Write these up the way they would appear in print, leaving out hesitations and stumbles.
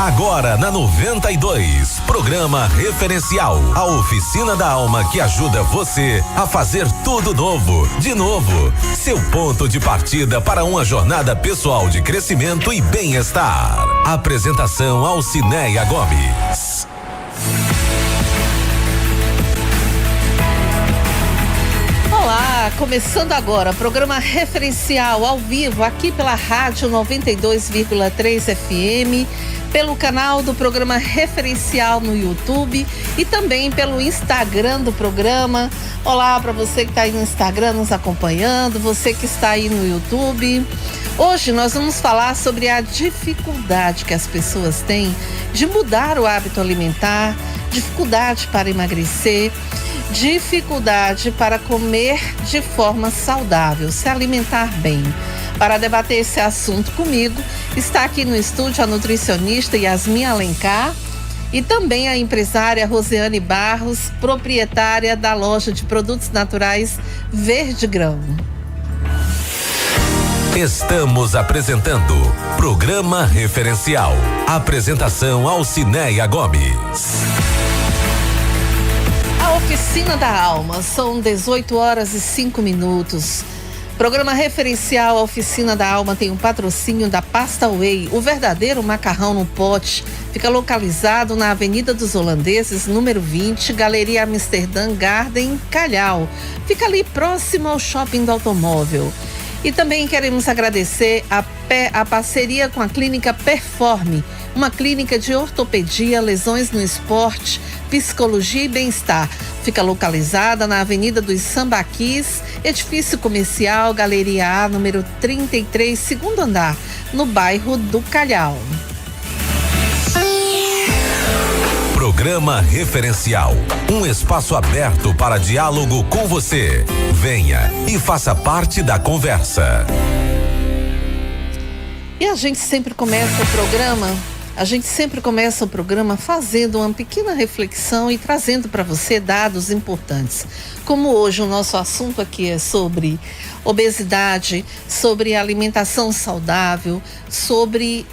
Agora na 92, programa referencial. A oficina da alma que ajuda você a fazer tudo novo, de novo. Seu ponto de partida para uma jornada pessoal de crescimento e bem-estar. Apresentação Alcineia Gomes. Olá, começando agora, programa referencial ao vivo aqui pela Rádio 92,3 FM, pelo canal do programa referencial no YouTube e também pelo Instagram do programa. Olá para você que está aí no Instagram nos acompanhando, você que está aí no YouTube. Hoje nós vamos falar sobre a dificuldade que as pessoas têm de mudar o hábito alimentar, dificuldade para emagrecer, dificuldade para comer de forma saudável, se alimentar bem. Para debater esse assunto comigo, está aqui no estúdio a nutricionista Yasmin Alencar e também a empresária Rosiane Barros, proprietária da loja de produtos naturais Verde Grão. Estamos apresentando Programa Referencial. Apresentação Alcineia Gomes. A Oficina da Alma, são 18 horas e 5 minutos. Programa referencial, a Oficina da Alma tem um patrocínio da Pasta Whey, o verdadeiro macarrão no pote. Fica localizado na Avenida dos Holandeses, número 20, Galeria Amsterdã Garden, Calhau. Fica ali próximo ao Shopping do Automóvel. E também queremos agradecer a parceria com a Clínica Performe, uma clínica de ortopedia, lesões no esporte, psicologia e bem-estar. Fica localizada na Avenida dos Sambaquis, edifício comercial, Galeria A, número 33, segundo andar, no bairro do Calhau. Programa Referencial, um espaço aberto para diálogo com você. Venha e faça parte da conversa. E a gente sempre começa o programa fazendo uma pequena reflexão e trazendo para você dados importantes. Como hoje o nosso assunto aqui é sobre obesidade, sobre alimentação saudável, sobre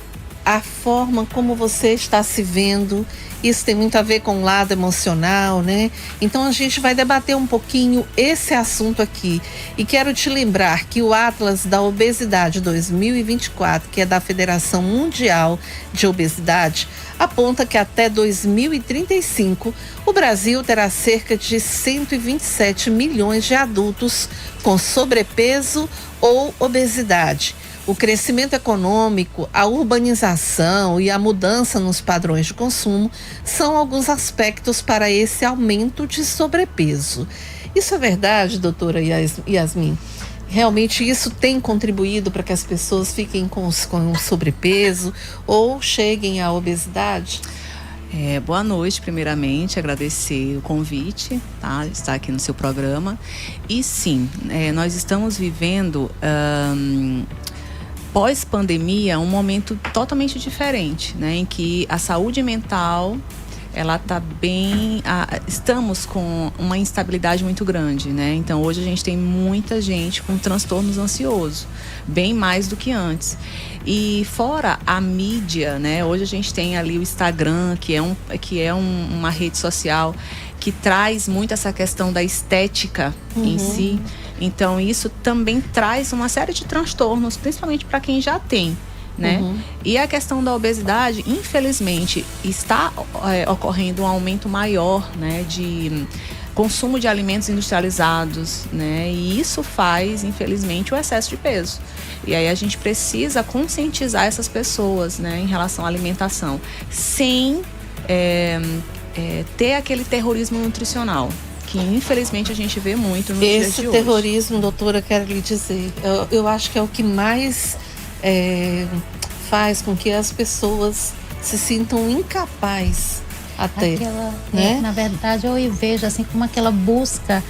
a forma como você está se vendo. Isso tem muito a ver com o lado emocional, né? Então a gente vai debater um pouquinho esse assunto aqui. E quero te lembrar que o Atlas da Obesidade 2024, que é da Federação Mundial de Obesidade, aponta que até 2035 o Brasil terá cerca de 127 milhões de adultos com sobrepeso ou obesidade. O crescimento econômico, a urbanização e a mudança nos padrões de consumo são alguns aspectos para esse aumento de sobrepeso. Isso é verdade, doutora Yasmin? Realmente isso tem contribuído para que as pessoas fiquem com sobrepeso ou cheguem à obesidade? Boa noite, primeiramente, agradecer o convite, tá? Estar aqui no seu programa. E sim, nós estamos vivendo pós-pandemia, um momento totalmente diferente, né? Em que a saúde mental, ela está bem... estamos com uma instabilidade muito grande, né? Então, hoje a gente tem muita gente com transtornos ansiosos, bem mais do que antes. E fora a mídia, né? Hoje a gente tem ali o Instagram, que é uma rede social que traz muito essa questão da estética em si. Então, isso também traz uma série de transtornos, principalmente para quem já tem, né? E a questão da obesidade, infelizmente, está ocorrendo um aumento maior, né, de consumo de alimentos industrializados, né? E isso faz, infelizmente, o excesso de peso. E aí a gente precisa conscientizar essas pessoas, né, em relação à alimentação, sem ter aquele terrorismo nutricional, que infelizmente a gente vê muito nos dias de hoje. Esse terrorismo, doutora, quero lhe dizer, eu acho que é o que mais faz com que as pessoas se sintam incapazes até. Né? Na verdade, eu vejo assim como aquela busca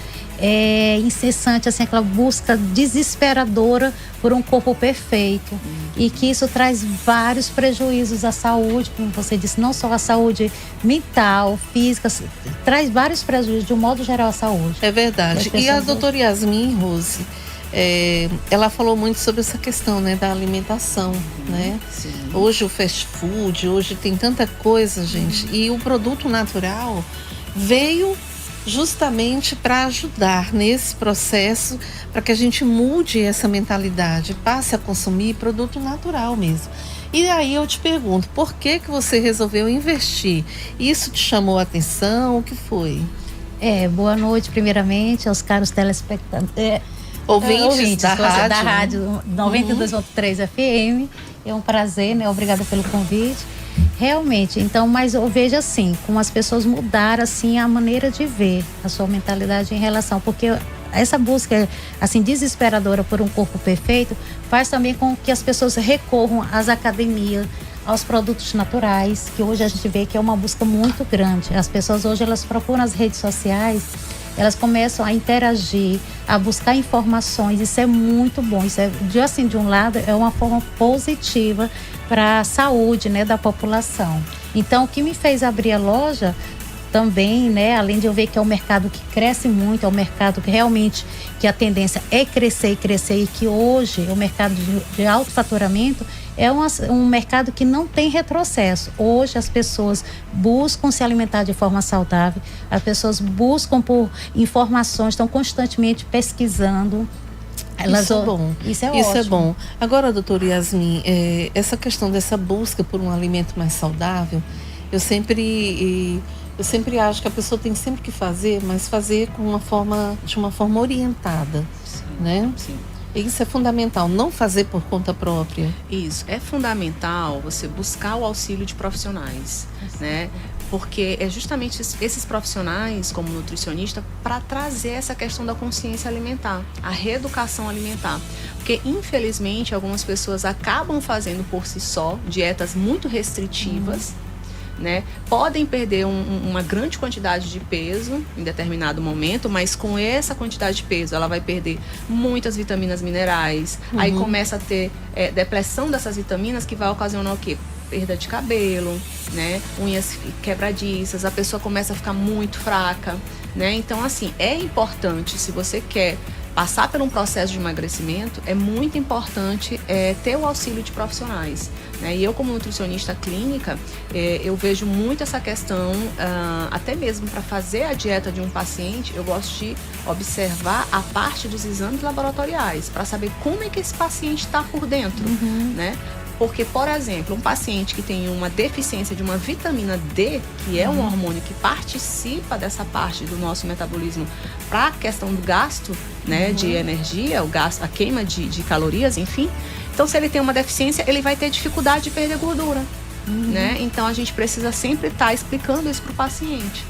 incessante, assim, aquela busca desesperadora por um corpo perfeito. E que isso traz vários prejuízos à saúde, como você disse, não só à saúde mental, física, traz vários prejuízos de um modo geral à saúde. É verdade. E a doutora Yasmin, Rose, ela falou muito sobre essa questão, né, da alimentação, né? Sim. Hoje o fast food, hoje tem tanta coisa, gente, e o produto natural veio justamente para ajudar nesse processo, para que a gente mude essa mentalidade, passe a consumir produto natural mesmo. E aí eu te pergunto, por que você resolveu investir? Isso te chamou a atenção? O que foi? Boa noite, primeiramente, aos caros telespectadores. Ouvintes da rádio 92.3 FM. É um prazer, né? Obrigada pelo convite. Realmente, então, mas eu vejo assim, como as pessoas mudaram assim a maneira de ver a sua mentalidade em relação, porque essa busca assim desesperadora por um corpo perfeito faz também com que as pessoas recorram às academias, aos produtos naturais, que hoje a gente vê que é uma busca muito grande. As pessoas hoje elas procuram as redes sociais, elas começam a interagir, a buscar informações. Isso é muito bom. Isso é, de um lado, é uma forma positiva para a saúde, né, da população. Então, o que me fez abrir a loja também, né, além de eu ver que é um mercado que cresce muito, é um mercado que realmente que a tendência é crescer e crescer, e que hoje o mercado de alto faturamento é um mercado que não tem retrocesso. Hoje as pessoas buscam se alimentar de forma saudável, as pessoas buscam por informações, estão constantemente pesquisando. Isso é bom. Isso é Isso ótimo. é bom. Agora, doutora Yasmin, essa questão dessa busca por um alimento mais saudável, eu sempre acho que a pessoa tem sempre que fazer, mas fazer de uma forma orientada, Sim, né? sim. Isso é fundamental, não fazer por conta própria. Isso, é fundamental você buscar o auxílio de profissionais, né? Porque é justamente esses profissionais, como nutricionista, para trazer essa questão da consciência alimentar, a reeducação alimentar. Porque, infelizmente, algumas pessoas acabam fazendo por si só dietas muito restritivas, né? Podem perder uma grande quantidade de peso em determinado momento, mas com essa quantidade de peso ela vai perder muitas vitaminas minerais. Aí começa a ter depressão dessas vitaminas, que vai ocasionar o quê? Perda de cabelo, né? Unhas quebradiças, a pessoa começa a ficar muito fraca, né? Então, assim, é importante, se você quer passar por um processo de emagrecimento, é muito importante ter o auxílio de profissionais, né? E eu, como nutricionista clínica, eu vejo muito essa questão, até mesmo para fazer a dieta de um paciente, eu gosto de observar a parte dos exames laboratoriais, para saber como é que esse paciente está por dentro, né? Porque, por exemplo, um paciente que tem uma deficiência de uma vitamina D, que é um hormônio que participa dessa parte do nosso metabolismo para a questão do gasto, né, de energia, o gasto, a queima de calorias, enfim. Então, se ele tem uma deficiência, ele vai ter dificuldade de perder gordura, né? Então, a gente precisa sempre estar explicando isso para o paciente.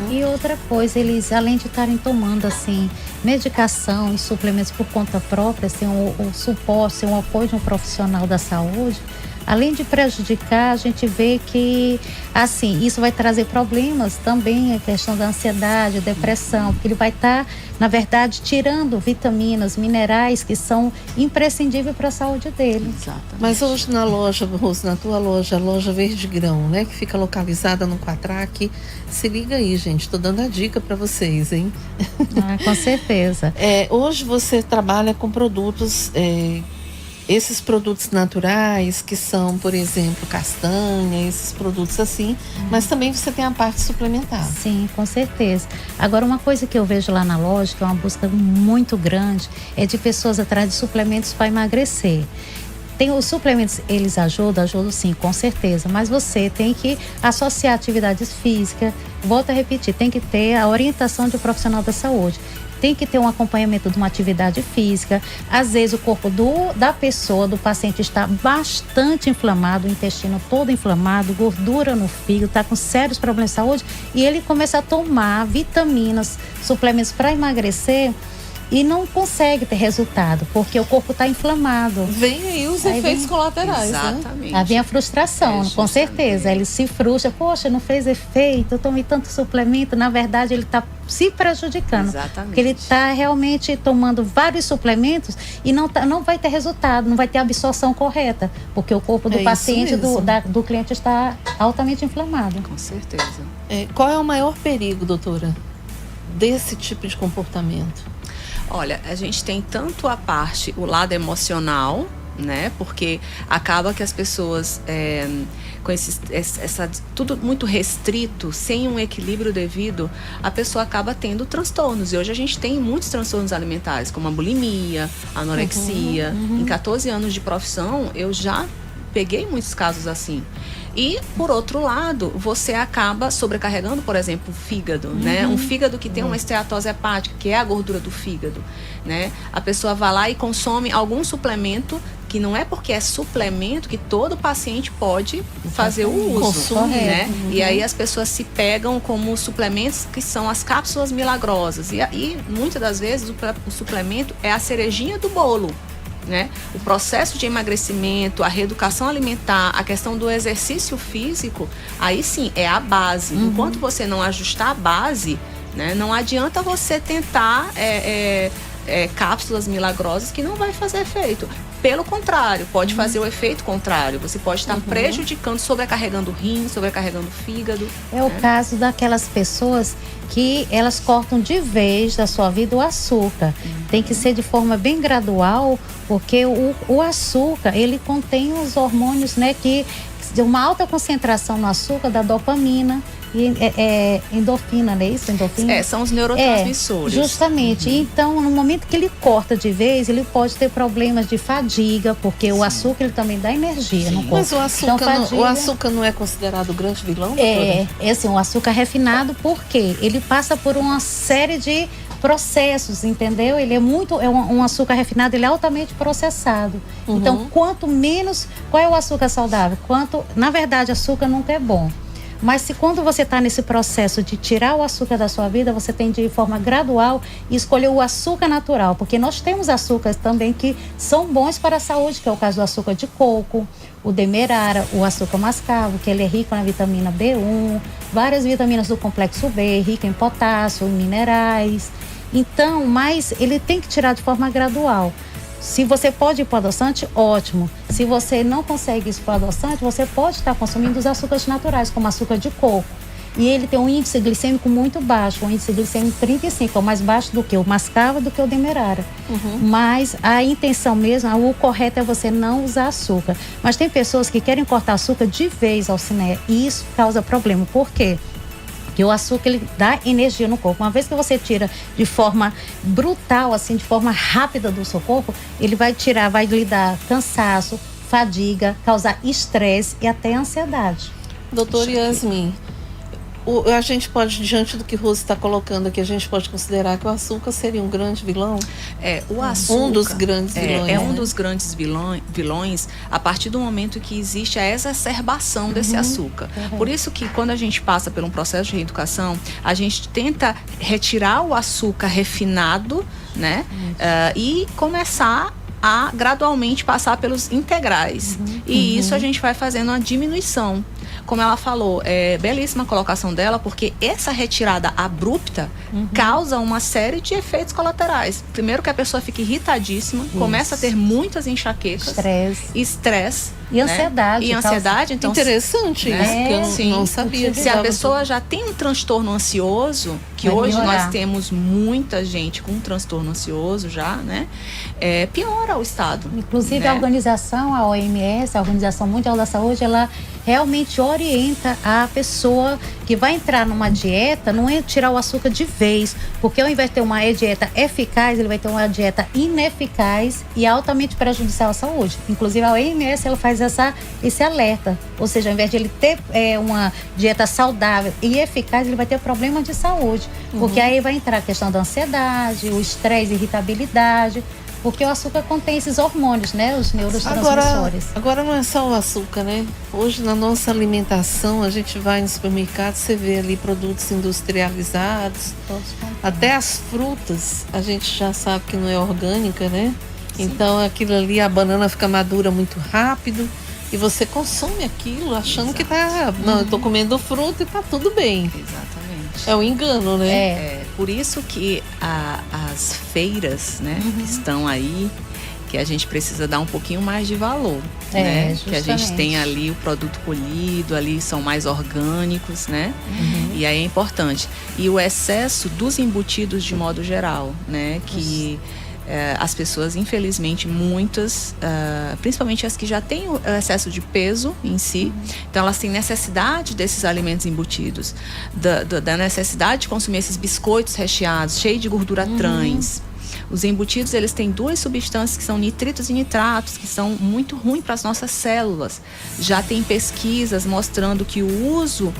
E outra coisa, eles, além de estarem tomando assim medicação e suplementos por conta própria, sem o suporte, sem o apoio de um profissional da saúde, além de prejudicar, a gente vê que assim, isso vai trazer problemas também, a questão da ansiedade, depressão, porque ele vai estar, na verdade, tirando vitaminas, minerais que são imprescindíveis para a saúde dele. Exatamente. Mas hoje na loja, Rose, na tua loja, a loja Verde Grão, né, que fica localizada no Quatraque, se liga aí, gente, estou dando a dica para vocês, hein? Com certeza. Hoje você trabalha com produtos, esses produtos naturais, que são, por exemplo, castanha, esses produtos assim, mas também você tem a parte suplementar. Sim, com certeza. Agora, uma coisa que eu vejo lá na loja, que é uma busca muito grande, é de pessoas atrás de suplementos para emagrecer. Tem os suplementos, eles ajudam sim, com certeza, mas você tem que associar atividades físicas, volto a repetir, tem que ter a orientação de um profissional da saúde. Tem que ter um acompanhamento de uma atividade física. Às vezes o corpo da pessoa, do paciente, está bastante inflamado, o intestino todo inflamado, gordura no fígado, está com sérios problemas de saúde, e ele começa a tomar vitaminas, suplementos para emagrecer e não consegue ter resultado, porque o corpo está inflamado. Vem aí os efeitos colaterais, Exatamente. né? Aí vem a frustração, com certeza. Ele se frustra, poxa, não fez efeito, eu tomei tanto suplemento. Na verdade, ele está se prejudicando. Exatamente. Porque ele está realmente tomando vários suplementos e não vai ter resultado, não vai ter a absorção correta, porque o corpo do paciente, do cliente, está altamente inflamado. Com certeza. Qual é o maior perigo, doutora, desse tipo de comportamento? Olha, a gente tem tanto o lado emocional, né? Porque acaba que as pessoas com tudo muito restrito, sem um equilíbrio devido, a pessoa acaba tendo transtornos. E hoje a gente tem muitos transtornos alimentares, como a bulimia, a anorexia. Em 14 anos de profissão, eu já peguei muitos casos assim. E, por outro lado, você acaba sobrecarregando, por exemplo, o fígado, né? Um fígado que tem uma esteatose hepática, que é a gordura do fígado, né? A pessoa vai lá e consome algum suplemento, que não é porque é suplemento que todo paciente pode fazer o uso, né? E aí as pessoas se pegam como suplementos que são as cápsulas milagrosas. E muitas das vezes o suplemento é a cerejinha do bolo, né? O processo de emagrecimento, a reeducação alimentar, a questão do exercício físico, aí sim é a base. Enquanto você não ajustar a base, né, não adianta você tentar cápsulas milagrosas que não vai fazer efeito. Pelo contrário, pode fazer o efeito contrário. Você pode estar prejudicando, sobrecarregando o rim, sobrecarregando o fígado. É o caso daquelas pessoas que elas cortam de vez da sua vida o açúcar. Tem que ser de forma bem gradual, porque o açúcar, ele contém os hormônios, né, que de uma alta concentração no açúcar da dopamina e endorfina, não é isso? Endorfina? São os neurotransmissores. Justamente. Então, no momento que ele corta de vez, ele pode ter problemas de fadiga, porque o açúcar ele também dá energia no corpo. Mas o açúcar não é considerado o grande vilão? É assim, um açúcar refinado, porque ele passa por uma série de processos, entendeu? Ele é um açúcar refinado, ele é altamente processado. Então, quanto menos, qual é o açúcar saudável? Na verdade, açúcar nunca é bom. Mas se quando você está nesse processo de tirar o açúcar da sua vida, você tem de forma gradual e escolher o açúcar natural, porque nós temos açúcares também que são bons para a saúde, que é o caso do açúcar de coco, o demerara, o açúcar mascavo, que ele é rico na vitamina B1, várias vitaminas do complexo B, rico em potássio, em minerais. Então, mas ele tem que tirar de forma gradual. Se você pode ir para o adoçante, ótimo. Se você não consegue ir para o adoçante, você pode estar consumindo os açúcares naturais, como açúcar de coco. E ele tem um índice glicêmico muito baixo, um índice glicêmico 35, é mais baixo do que o mascavo, do que o demerara. Mas a intenção mesmo, o correto é você não usar açúcar. Mas tem pessoas que querem cortar açúcar de vez, Alciné, e isso causa problema. Por quê? Porque o açúcar, ele dá energia no corpo. Uma vez que você tira de forma brutal, assim, de forma rápida do seu corpo, ele vai lhe dar cansaço, fadiga, causar estresse e até ansiedade. Doutora Yasmin, a gente pode, diante do que Rose está colocando aqui, a gente pode considerar que o açúcar seria um grande vilão? O açúcar um dos grandes vilões. Um dos grandes vilões a partir do momento que existe a exacerbação desse açúcar. Por isso que quando a gente passa por um processo de reeducação, a gente tenta retirar o açúcar refinado, né? E começar a gradualmente passar pelos integrais. E isso a gente vai fazendo uma diminuição. Como ela falou, é belíssima a colocação dela, porque essa retirada abrupta causa uma série de efeitos colaterais. Primeiro que a pessoa fica irritadíssima, começa a ter muitas enxaquecas, estresse e ansiedade. E ansiedade, então... Interessante isso, que eu não sabia. Se a pessoa já tem um transtorno ansioso, que hoje nós temos muita gente com um transtorno ansioso já, né? Piora o estado. Inclusive, né? A organização, a OMS, a Organização Mundial da Saúde, ela realmente orienta a pessoa que vai entrar numa dieta, não é tirar o açúcar de vez, porque ao invés de ter uma dieta eficaz, ele vai ter uma dieta ineficaz e altamente prejudicial à saúde. Inclusive, a OMS, ela faz esse alerta, ou seja, ao invés de ele ter uma dieta saudável e eficaz, ele vai ter problemas de saúde, porque aí vai entrar a questão da ansiedade, o estresse, irritabilidade, porque o açúcar contém esses hormônios, né? Os neurotransmissores. Agora não é só o açúcar, né? Hoje na nossa alimentação, a gente vai no supermercado, você vê ali produtos industrializados, até as frutas, a gente já sabe que não é orgânica, né? Sim. Então aquilo ali, a banana fica madura muito rápido e você consome aquilo achando que tá... Não, eu tô comendo fruta e tá tudo bem. Exatamente. É um engano, né? Por isso que as feiras, né, que estão aí, que a gente precisa dar um pouquinho mais de valor, né? Justamente. Que a gente tem ali o produto colhido, ali são mais orgânicos, né? E aí é importante. E o excesso dos embutidos de modo geral, né? Que as pessoas, infelizmente, muitas, principalmente as que já têm o excesso de peso em si, então elas têm necessidade desses alimentos embutidos, da necessidade de consumir esses biscoitos recheados, cheios de gordura trans. Os embutidos, eles têm duas substâncias que são nitritos e nitratos, que são muito ruins para as nossas células. Já tem pesquisas mostrando que o uso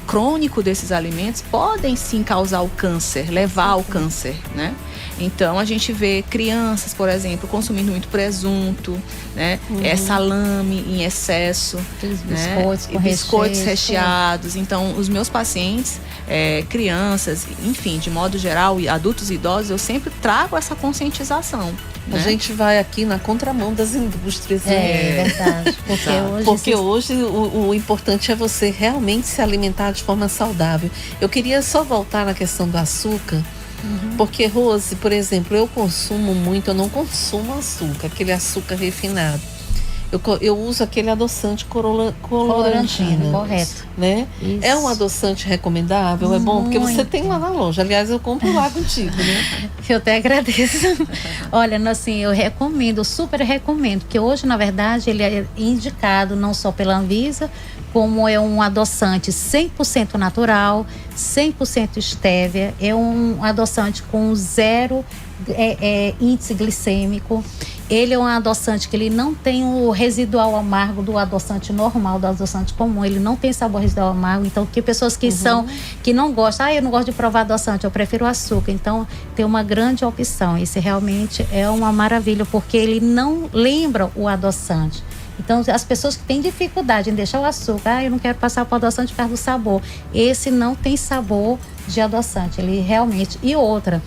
crônico desses alimentos podem sim causar o câncer, levar ao câncer, né? Então, a gente vê crianças, por exemplo, consumindo muito presunto, né? Salame em excesso, biscoitos, né? Biscoitos recheados. Então, os meus pacientes, crianças, enfim, de modo geral, e adultos e idosos, eu sempre trago essa conscientização. A gente vai aqui na contramão das indústrias. Verdade. Porque hoje o importante é você realmente se alimentar de forma saudável. Eu queria só voltar na questão do açúcar. Porque, Rose, por exemplo, eu não consumo açúcar, aquele açúcar refinado. Eu uso aquele adoçante colorantina. Correto. Né? É um adoçante recomendável? É bom? Porque você tem lá na loja. Aliás, eu compro lá contigo, né? Eu até agradeço. Olha, assim, eu recomendo, super recomendo, porque hoje, na verdade, ele é indicado não só pela Anvisa, como é um adoçante 100% natural, 100% estévia, é um adoçante com zero índice glicêmico. Ele é um adoçante que ele não tem o residual amargo do adoçante normal, do adoçante comum. Ele não tem sabor residual amargo. Então, que pessoas que não gostam, eu não gosto de provar adoçante, eu prefiro açúcar. Então, tem uma grande opção. Esse realmente é uma maravilha, porque ele não lembra o adoçante. Então, as pessoas que têm dificuldade em deixar o açúcar, eu não quero passar para o adoçante por causa do sabor. Esse não tem sabor de adoçante. Ele realmente... E outra...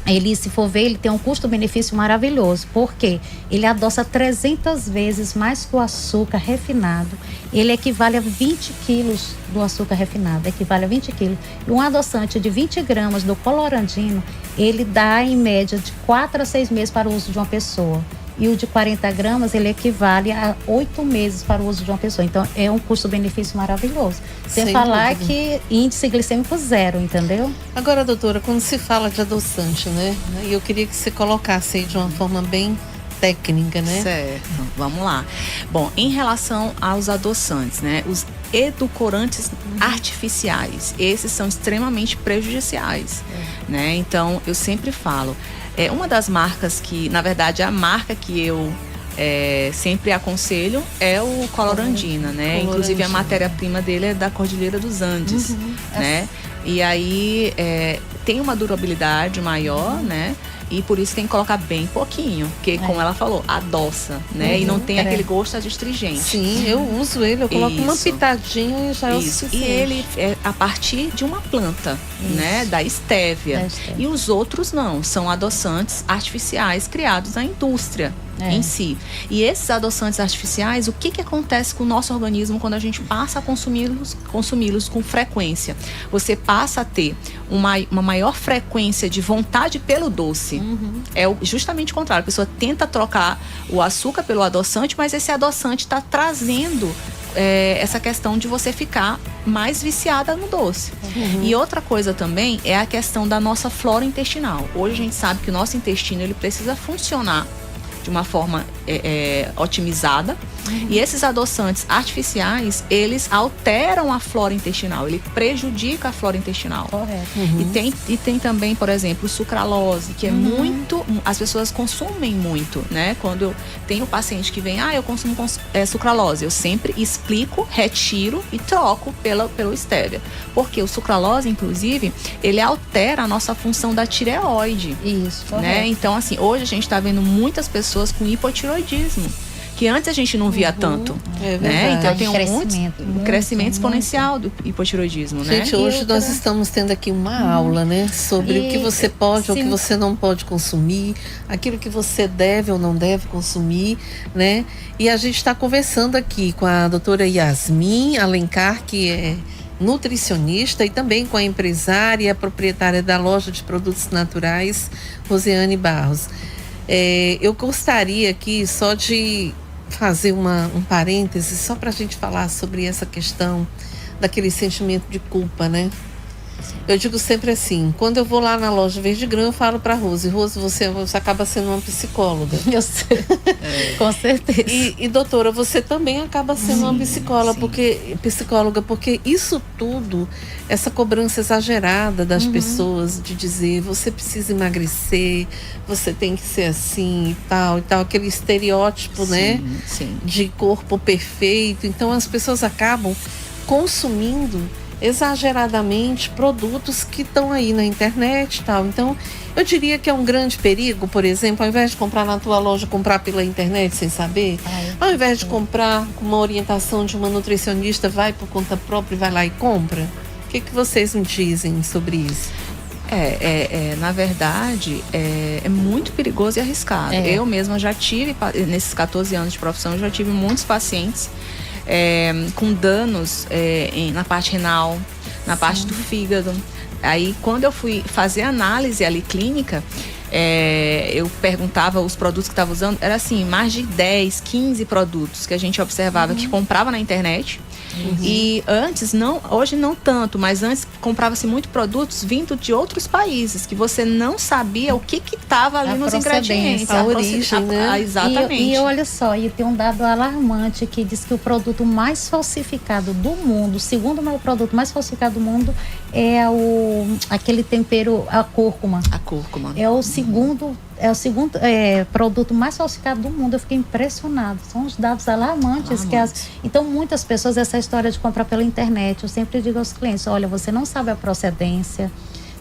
Ele, se for ver, ele tem um custo-benefício maravilhoso, porque ele adoça 300 vezes mais que o açúcar refinado. Ele equivale a 20 quilos do açúcar refinado, equivale a 20 quilos. E um adoçante de 20 gramas do colorantina, ele dá, em média, de 4 a 6 meses para o uso de uma pessoa. E o de 40 gramas, ele equivale a 8 meses para o uso de uma pessoa. Então, é um custo-benefício maravilhoso. Sem falar que índice glicêmico zero, entendeu? Agora, doutora, quando se fala de adoçante, né? E eu queria que você colocasse aí de uma forma bem técnica, né? Certo, vamos lá. Bom, em relação aos adoçantes, né? Os edulcorantes artificiais, esses são extremamente prejudiciais, né? Então, eu sempre falo... uma das marcas que, na verdade, a marca que eu sempre aconselho é o Colorantina, né? Inclusive, a matéria-prima dele é da Cordilheira dos Andes, né? E aí, tem uma durabilidade maior, né? E por isso tem que colocar bem pouquinho, porque como ela falou, adoça, né? E não tem aquele gosto adstringente. Sim, eu uso ele, eu coloco uma pitadinha e já é o suficiente. E ele é a partir de uma planta, né? Da estévia. E os outros não, são adoçantes artificiais criados na indústria em si. E esses adoçantes artificiais, o que acontece com o nosso organismo quando a gente passa a consumi-los com frequência? Você passa a ter uma maior frequência de vontade pelo doce. É justamente o contrário. A pessoa tenta trocar o açúcar pelo adoçante, mas esse adoçante está trazendo essa questão de você ficar mais viciada no doce. E outra coisa também é a questão da nossa flora intestinal. Hoje a gente sabe que o nosso intestino ele precisa funcionar de uma forma otimizada. E esses adoçantes artificiais, eles alteram a flora intestinal, ele prejudica a flora intestinal. Correto. E tem também, por exemplo, sucralose, que é muito... As pessoas consumem muito, né? Quando eu tenho paciente que vem, eu consumo sucralose, eu sempre explico, retiro e troco pelo estévia. Porque o sucralose, inclusive, ele altera a nossa função da tireoide. Isso, correto. Né? Então, assim, hoje a gente está vendo muitas pessoas com hipotiroidismo, que antes a gente não via tanto, né? Então tem um crescimento exponencial do hipotiroidismo, né? Gente, hoje nós estamos tendo aqui uma aula, né? Sobre o que você pode ou o que você não pode consumir, aquilo que você deve ou não deve consumir, né? E a gente está conversando aqui com a doutora Yasmin Alencar, que é nutricionista, e também com a empresária e a proprietária da loja de produtos naturais, Rosiane Barros. Eu gostaria aqui só de fazer um parêntese, só para a gente falar sobre essa questão daquele sentimento de culpa, né? Eu digo sempre assim, quando eu vou lá na loja Verde Grão, eu falo para Rose, você acaba sendo uma psicóloga. Eu sei, com certeza. E doutora, você também acaba sendo uma psicóloga, porque isso tudo, essa cobrança exagerada das pessoas de dizer, você precisa emagrecer, você tem que ser assim e tal, aquele estereótipo, né? Sim. De corpo perfeito. Então as pessoas acabam consumindo exageradamente produtos que estão aí na internet e tal. Então, eu diria que é um grande perigo, por exemplo, ao invés de comprar na tua loja, comprar pela internet sem saber, ao invés de comprar com uma orientação de uma nutricionista, vai por conta própria e vai lá e compra. O que vocês me dizem sobre isso? Na verdade, é muito perigoso e arriscado. Eu mesma já tive, nesses 14 anos de profissão, eu já tive muitos pacientes com danos na parte renal, na parte do fígado. Aí, quando eu fui fazer análise ali clínica, eu perguntava os produtos que estava usando, era assim, mais de 10, 15 produtos que a gente observava que comprava na internet. E antes, hoje não tanto, mas antes comprava-se muito produtos vindo de outros países, que você não sabia o que estava ali nos ingredientes. A origem, né? Exatamente. E olha só, e tem um dado alarmante que diz que o produto mais falsificado do mundo, o segundo maior produto mais falsificado do mundo é aquele tempero, a cúrcuma. A cúrcuma. É o segundo produto mais falsificado do mundo. Eu fiquei impressionado. São os dados alarmantes. Então, muitas pessoas, essa história de comprar pela internet, eu sempre digo aos clientes, olha, você não sabe a procedência,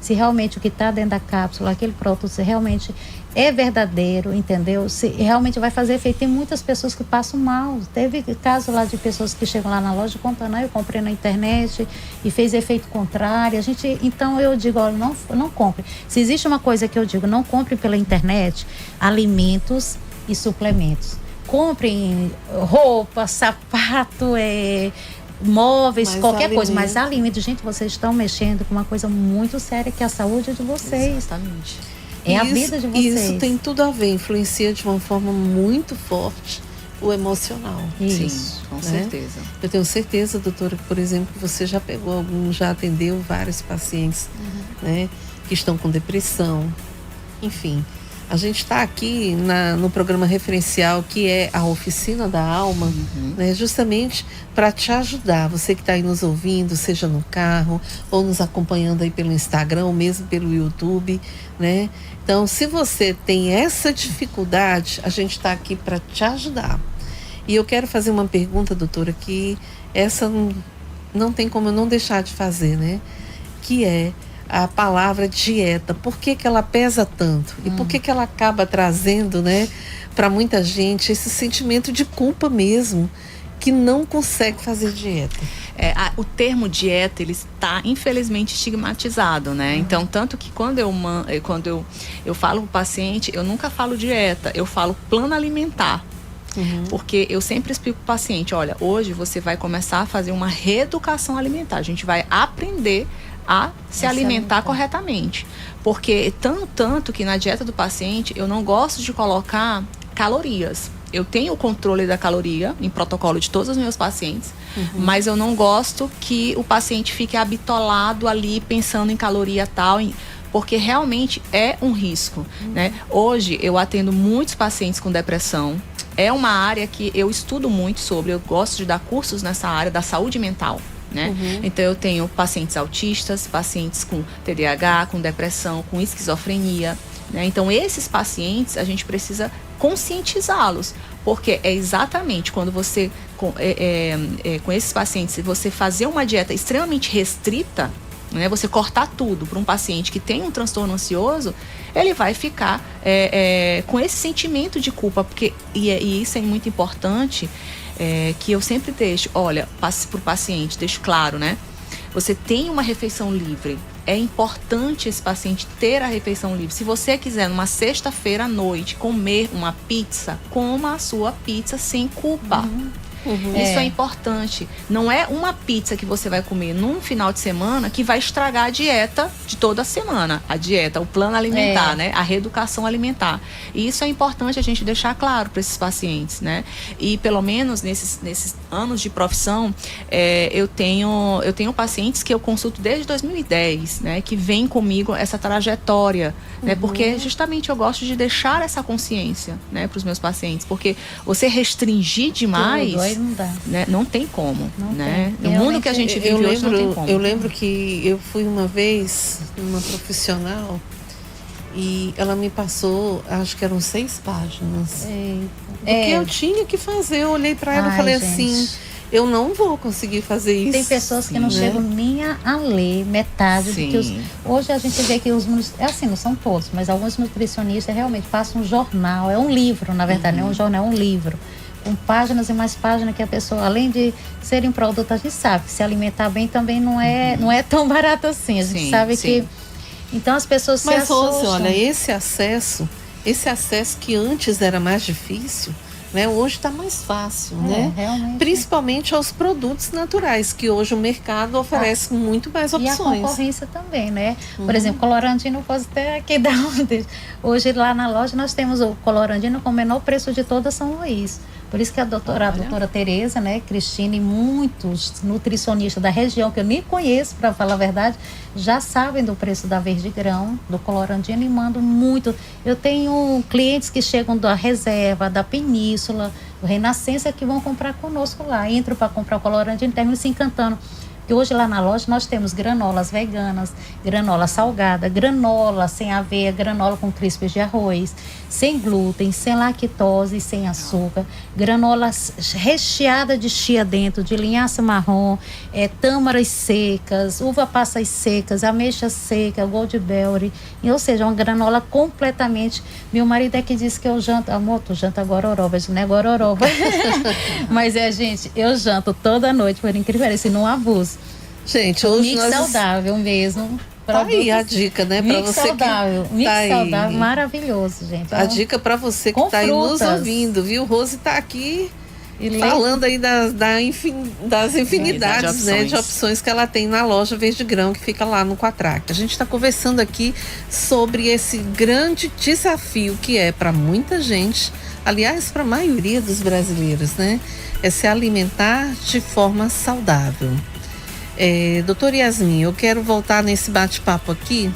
se realmente o que está dentro da cápsula, aquele produto, se realmente é verdadeiro, entendeu? Se realmente vai fazer efeito. Tem muitas pessoas que passam mal. Teve caso lá de pessoas que chegam lá na loja contando, eu comprei na internet e fez efeito contrário. Então eu digo, olha, não compre. Se existe uma coisa que eu digo, não compre pela internet, alimentos e suplementos. Comprem roupa, sapato, móveis, qualquer coisa, mas alimentos. Gente, vocês estão mexendo com uma coisa muito séria, que é a saúde de vocês. Exatamente. A vida de vocês. Isso tem tudo a ver, influencia de uma forma muito forte o emocional. Sim, com certeza. Eu tenho certeza, doutora, que, por exemplo, você já já atendeu vários pacientes, né, que estão com depressão, enfim. A gente está aqui no programa referencial, que é a Oficina da Alma, né, justamente para te ajudar. Você que está aí nos ouvindo, seja no carro ou nos acompanhando aí pelo Instagram, ou mesmo pelo YouTube, né? Então, se você tem essa dificuldade, a gente está aqui para te ajudar. E eu quero fazer uma pergunta, doutora, que essa não tem como eu não deixar de fazer, né? Que é a palavra dieta. Por que ela pesa tanto? E por que ela acaba trazendo, né, para muita gente esse sentimento de culpa mesmo, que não consegue fazer dieta? O termo dieta, ele está infelizmente estigmatizado, né? Então, tanto que quando eu falo para o paciente, eu nunca falo dieta, eu falo plano alimentar. Porque eu sempre explico para o paciente, olha, hoje você vai começar a fazer uma reeducação alimentar. A gente vai aprender a se alimentar corretamente. Porque tanto que na dieta do paciente eu não gosto de colocar calorias. Eu tenho o controle da caloria em protocolo de todos os meus pacientes, mas eu não gosto que o paciente fique habitolado ali pensando em caloria tal, porque realmente é um risco, né? Hoje eu atendo muitos pacientes com depressão. É uma área que eu estudo muito sobre, eu gosto de dar cursos nessa área da saúde mental, né? Então eu tenho pacientes autistas, pacientes com TDAH, com depressão, com esquizofrenia, né? Então esses pacientes a gente precisa conscientizá-los, porque é exatamente quando você, com esses pacientes, se você fazer uma dieta extremamente restrita, né, você cortar tudo para um paciente que tem um transtorno ansioso, ele vai ficar com esse sentimento de culpa, porque, e isso é muito importante, que eu sempre deixo, olha, para o paciente, deixo claro, né? Você tem uma refeição livre. É importante esse paciente ter a refeição livre. Se você quiser, numa sexta-feira à noite, comer uma pizza, coma a sua pizza sem culpa. Isso é importante. Não é uma pizza que você vai comer num final de semana que vai estragar a dieta de toda a semana. A dieta, o plano alimentar, né? A reeducação alimentar. E isso é importante a gente deixar claro para esses pacientes, né? E pelo menos nesses anos de profissão, eu tenho pacientes que eu consulto desde 2010, né? Que vem comigo essa trajetória, né? Porque justamente eu gosto de deixar essa consciência, né? Para os meus pacientes. Porque você restringir demais, não dá. Né? Não tem como, não né? Tem. No mundo que a gente vive hoje não tem como. Eu lembro que eu fui uma vez numa profissional e ela me passou, acho que eram 6 páginas. Do que eu tinha que fazer. Eu olhei para ela e falei assim, eu não vou conseguir fazer isso. Tem pessoas que não chegam nem a ler metade do que hoje a gente vê que assim, não são todos, mas alguns nutricionistas realmente passam um jornal, é um livro, na verdade, não é um jornal, é um livro, com páginas e mais páginas que a pessoa, além de serem produtos, a gente sabe que se alimentar bem também não é tão barato assim. A gente sabe que... Então as pessoas se assustam. Mas, olha, esse acesso que antes era mais difícil, né? Hoje está mais fácil, né? Realmente. Principalmente aos produtos naturais, que hoje o mercado oferece muito mais opções. E a concorrência também, né? Por exemplo, colorandino, posso até aqui dar hoje lá na loja nós temos o colorandino com o menor preço de toda São Luís. Por isso que a doutora Tereza, né, Cristina e muitos nutricionistas da região, que eu nem conheço, para falar a verdade, já sabem do preço da Verde Grão, do colorandino, e mandam muito. Eu tenho clientes que chegam da Reserva, da Península, do Renascença, que vão comprar conosco lá. Entram para comprar o colorandino e terminam se encantando. E hoje lá na loja nós temos granolas veganas, granola salgada, granola sem aveia, granola com crisps de arroz, sem glúten, sem lactose, sem açúcar, granolas recheada de chia dentro, de linhaça marrom, tâmaras secas, uva passas secas, ameixa seca, goldberry, ou seja, uma granola completamente... Meu marido é que disse que eu janto, amor, tu janta gororoba, não é gororoba. Mas gente, eu janto toda noite, por incrível que pareça, não abuso. Gente, hoje mix saudável mesmo. Tá aí a dica, né? Para você saudável, mix saudável, maravilhoso, gente. A dica para você que está aí nos ouvindo, viu? Rose está aqui falando aí das infinidades, né, de opções que ela tem na loja Verde Grão, que fica lá no Quatraque. A gente está conversando aqui sobre esse grande desafio que é para muita gente, aliás, para a maioria dos brasileiros, né? É se alimentar de forma saudável. Doutora Yasmin, eu quero voltar nesse bate-papo aqui,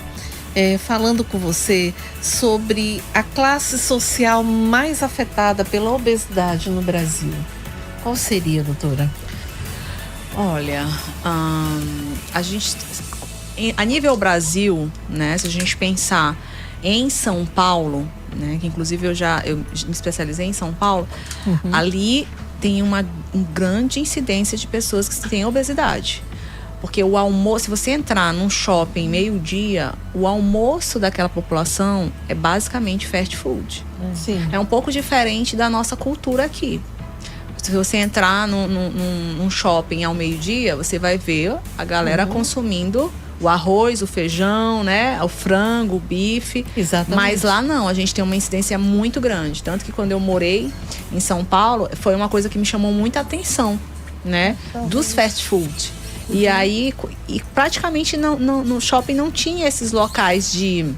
falando com você sobre a classe social mais afetada pela obesidade no Brasil. Qual seria, doutora? Olha, a gente, a nível Brasil, né, se a gente pensar em São Paulo, né, que inclusive eu me especializei em São Paulo, ali tem uma grande incidência de pessoas que têm obesidade. Porque o almoço, se você entrar num shopping meio-dia, o almoço daquela população é basicamente fast food. Sim. É um pouco diferente da nossa cultura aqui. Se você entrar num shopping ao meio-dia, você vai ver a galera consumindo o arroz, o feijão, né? O frango, o bife. Exatamente. Mas lá não, a gente tem uma incidência muito grande. Tanto que quando eu morei em São Paulo, foi uma coisa que me chamou muita atenção, né? Dos fast food. E aí, praticamente no shopping não tinha esses locais de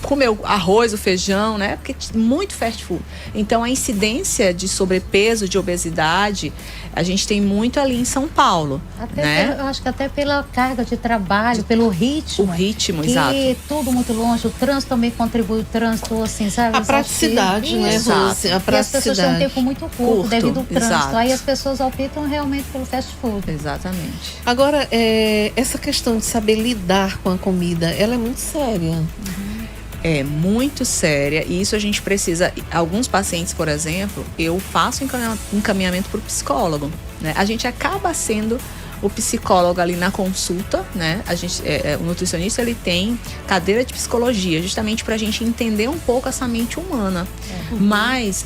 comer o arroz, o feijão, né? Porque muito fast food. Então, a incidência de sobrepeso, de obesidade, a gente tem muito ali em São Paulo, né? Eu acho que até pela carga de trabalho, pelo ritmo. O ritmo, exato. E tudo muito longe. O trânsito também contribui, o trânsito, assim, sabe? A praticidade, né, Rose? A praticidade. E as pessoas têm um tempo muito curto devido ao trânsito. Exato. Aí as pessoas optam realmente pelo fast food. Exatamente. Agora, essa questão de saber lidar com a comida, ela é muito séria. É muito séria, e isso a gente precisa. Alguns pacientes, por exemplo, eu faço encaminhamento para o psicólogo, né? A gente acaba sendo o psicólogo ali na consulta, né? A gente, o nutricionista, ele tem cadeira de psicologia, justamente para a gente entender um pouco essa mente humana. Mas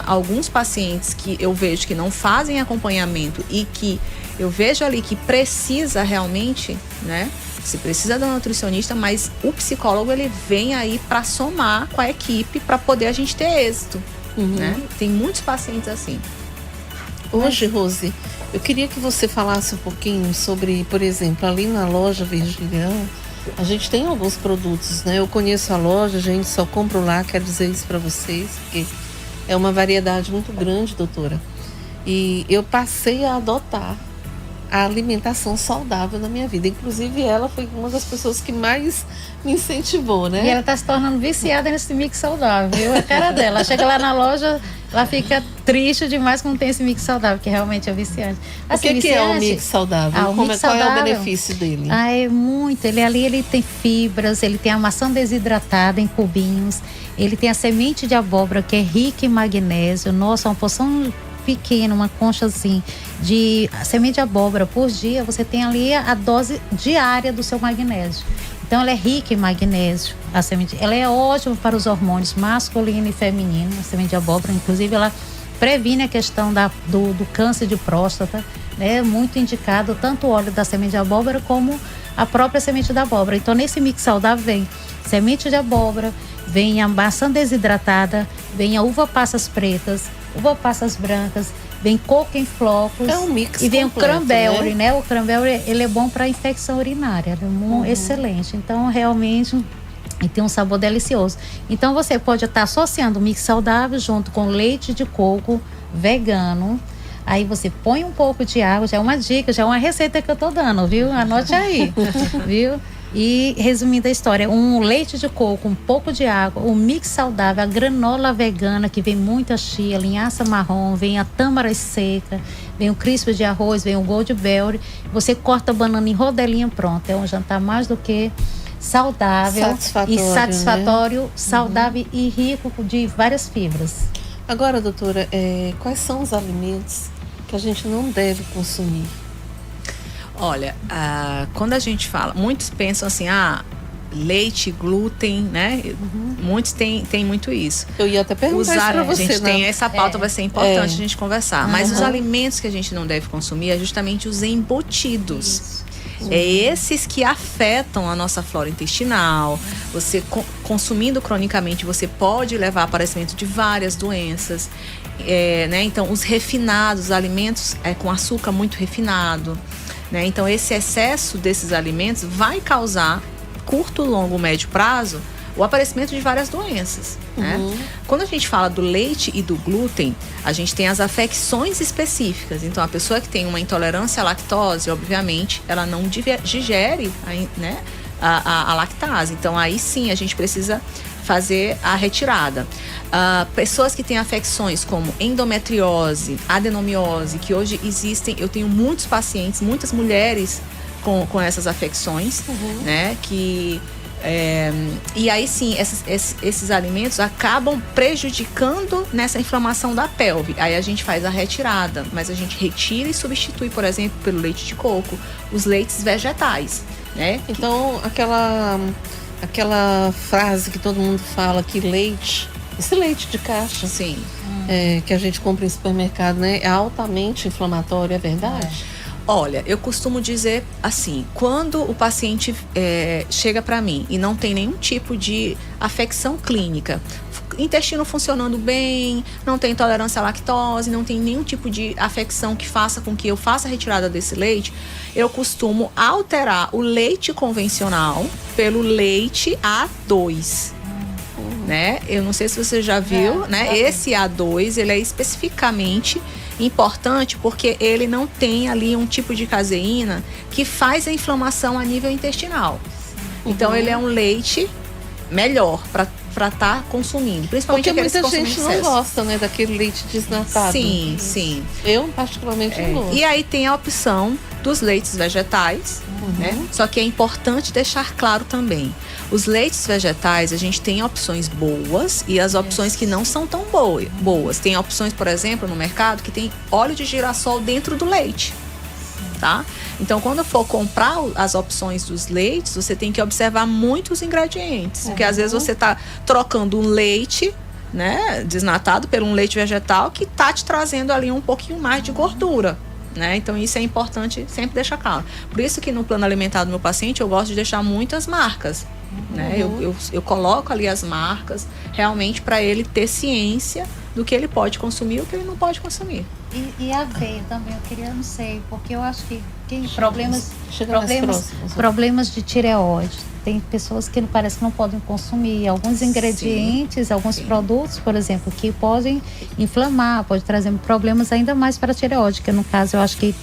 alguns pacientes que eu vejo que não fazem acompanhamento e que eu vejo ali que precisa realmente, né? Você precisa da nutricionista, mas o psicólogo, ele vem aí para somar com a equipe para poder a gente ter êxito, né? Tem muitos pacientes assim. Hoje, Rose, eu queria que você falasse um pouquinho sobre, por exemplo, ali na loja Virgiliano, a gente tem alguns produtos, né? Eu conheço a loja, a gente só compro lá, quero dizer isso para vocês, porque é uma variedade muito grande, doutora. E eu passei a adotar a alimentação saudável na minha vida. Inclusive, ela foi uma das pessoas que mais me incentivou, né? E ela está se tornando viciada nesse mix saudável, viu? A cara dela. Ela chega lá na loja, ela fica triste demais quando tem esse mix saudável, que realmente é viciante. Assim, o que é o mix saudável? O mix qual saudável, é o benefício dele? É muito. Ele tem fibras, ele tem a maçã desidratada em cubinhos, ele tem a semente de abóbora, que é rica em magnésio. Nossa, uma porção pequena, uma concha assim de semente de abóbora por dia, você tem ali a dose diária do seu magnésio. Então ela é rica em magnésio, a semente. Ela é ótima para os hormônios masculino e feminino, a semente de abóbora. Inclusive ela previne a questão do câncer de próstata, né? Muito indicado tanto o óleo da semente de abóbora como a própria semente da abóbora. Então nesse mix saudável vem semente de abóbora, vem a maçã desidratada, vem a uva passas pretas, uva passas brancas, vem coco em flocos. É um mix e vem completo, o cranberry, né? O cranberry, ele é bom para infecção urinária, ele é excelente. Então, realmente, e tem um sabor delicioso. Então, você pode estar associando o mix saudável junto com leite de coco vegano. Aí você põe um pouco de água, já é uma dica, já é uma receita que eu tô dando, viu? Anote aí, viu? E resumindo a história, um leite de coco, um pouco de água, um mix saudável, a granola vegana, que vem muita chia, linhaça marrom, vem a tâmara seca, vem o crisp de arroz, vem o goldberry. Você corta a banana em rodelinha, pronto. É um jantar mais do que saudável e satisfatório, né? Saudável e rico de várias fibras. Agora, doutora, quais são os alimentos que a gente não deve consumir? Olha, quando a gente fala, muitos pensam assim, leite, glúten, né? Muitos têm muito isso. Eu ia até perguntar isso pra você, a gente tem essa pauta, vai ser importante a gente conversar. Mas os alimentos que a gente não deve consumir é justamente os embutidos. É esses que afetam a nossa flora intestinal. Você consumindo cronicamente, você pode levar a aparecimento de várias doenças. Né? Então, os refinados, os alimentos com açúcar muito refinado, né? Então, esse excesso desses alimentos vai causar, curto, longo, médio prazo, o aparecimento de várias doenças, né? Quando a gente fala do leite e do glúten, a gente tem as afecções específicas. Então, a pessoa que tem uma intolerância à lactose, obviamente, ela não digere, né, a lactase. Então, aí sim, a gente precisa fazer a retirada. Pessoas que têm afecções como endometriose, adenomiose, que hoje existem, eu tenho muitos pacientes, muitas mulheres com essas afecções, né, e aí sim, esses alimentos acabam prejudicando nessa inflamação da pelve. Aí a gente faz a retirada, mas a gente retira e substitui, por exemplo, pelo leite de coco, os leites vegetais, né? Então, aquela frase que todo mundo fala que esse leite de caixa, sim, que a gente compra em supermercado, né, é altamente inflamatório, é verdade? Olha, eu costumo dizer assim, quando o paciente chega para mim e não tem nenhum tipo de afecção clínica, intestino funcionando bem, não tem intolerância à lactose, não tem nenhum tipo de afecção que faça com que eu faça a retirada desse leite, eu costumo alterar o leite convencional pelo leite A2. Né? Eu não sei se você já viu, né? Esse A2, ele é especificamente importante porque ele não tem ali um tipo de caseína que faz a inflamação a nível intestinal. Então, ele é um leite melhor para estar consumindo. Principalmente porque muita gente não gosta, né, daquele leite desnatado. Sim, sim. Eu, particularmente, não gosto. E aí tem a opção dos leites vegetais, né? Só que é importante deixar claro também. Os leites vegetais, a gente tem opções boas e as opções que não são tão boas. Tem opções, por exemplo, no mercado que tem óleo de girassol dentro do leite, tá? Então, quando for comprar as opções dos leites, você tem que observar muito os ingredientes. Porque às vezes você está trocando um leite, né, desnatado por um leite vegetal que está te trazendo ali um pouquinho mais de gordura. Né? Então isso é importante sempre deixar claro. Por isso que no plano alimentar do meu paciente eu gosto de deixar muitas marcas, né? Eu coloco ali as marcas realmente para ele ter ciência do que ele pode consumir e o que ele não pode consumir. E aveia também, eu queria, não sei, porque eu acho que problemas de tireoide. Tem pessoas que parece que não podem consumir alguns ingredientes, alguns produtos, por exemplo, que podem inflamar, pode trazer problemas ainda mais para a tireoide, que no caso eu acho que